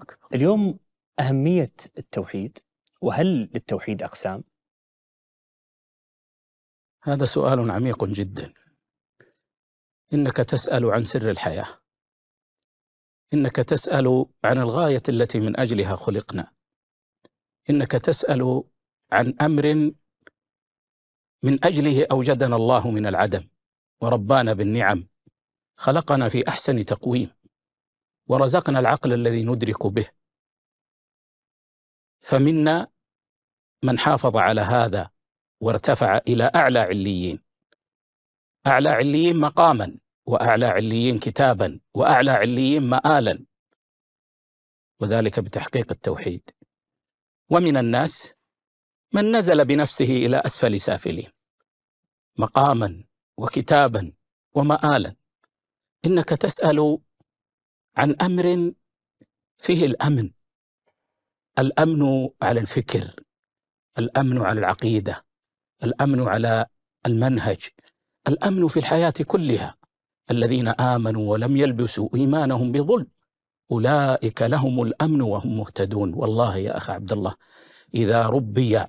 أكبر. اليوم أهمية التوحيد، وهل للتوحيد أقسام؟ هذا سؤال عميق جدا. إنك تسأل عن سر الحياة، إنك تسأل عن الغاية التي من أجلها خلقنا، إنك تسأل عن أمر من أجله أوجدنا الله من العدم وربانا بالنعم، خلقنا في أحسن تقويم ورزقنا العقل الذي ندرك به. فمنا من حافظ على هذا وارتفع إلى أعلى عليين، أعلى عليين مقاما، وأعلى عليين كتابا، وأعلى عليين مآلا، وذلك بتحقيق التوحيد. ومن الناس من نزل بنفسه إلى أسفل سافلين مقاما وكتابا ومآلا. إنك تسأل عن أمر فيه الأمن، الأمن على الفكر، الأمن على العقيدة، الأمن على المنهج، الأمن في الحياة كلها. الذين آمنوا ولم يلبسوا إيمانهم بظلم أولئك لهم الأمن وهم مهتدون. والله يا أخ عبد الله، إذا ربي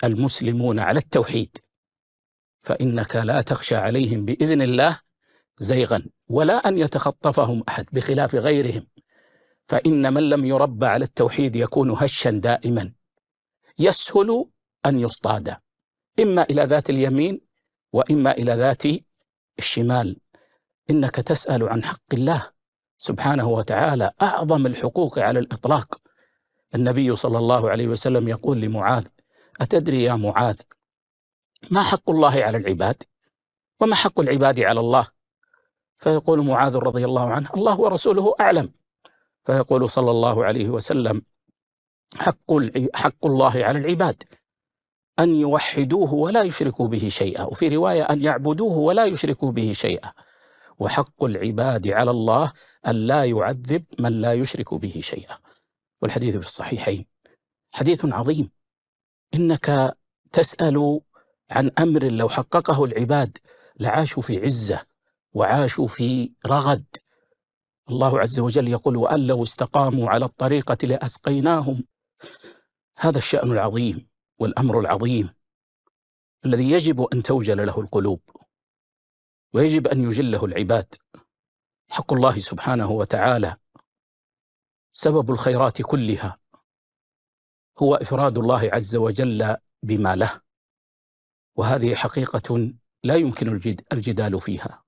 المسلمون على التوحيد فإنك لا تخشى عليهم بإذن الله زيغا، ولا أن يتخطفهم أحد بخلاف غيرهم. فإن من لم يربى على التوحيد يكون هشا دائما، يسهل أن يصطاد إما إلى ذات اليمين وإما إلى ذات الشمال. إنك تسأل عن حق الله سبحانه وتعالى، أعظم الحقوق على الإطلاق. النبي صلى الله عليه وسلم يقول لمعاذ: أتدري يا معاذ ما حق الله على العباد وما حق العباد على الله؟ فيقول معاذ رضي الله عنه: الله ورسوله أعلم. فيقول صلى الله عليه وسلم: حق الله على العباد أن يوحدوه ولا يشركوا به شيئا، وفي رواية أن يعبدوه ولا يشركوا به شيئا، وحق العباد على الله أن لا يعذب من لا يشرك به شيئا. والحديث في الصحيحين. حديث عظيم. إنك تسأل عن أمر لو حققه العباد لعاشوا في عزة وعاشوا في رغد. الله عز وجل يقول: وأن لو استقاموا على الطريقة لأسقيناهم. هذا الشأن العظيم والأمر العظيم الذي يجب أن توجل له القلوب ويجب أن يجله العباد. حق الله سبحانه وتعالى سبب الخيرات كلها هو إفراد الله عز وجل بما له، وهذه حقيقة لا يمكن الجدال فيها.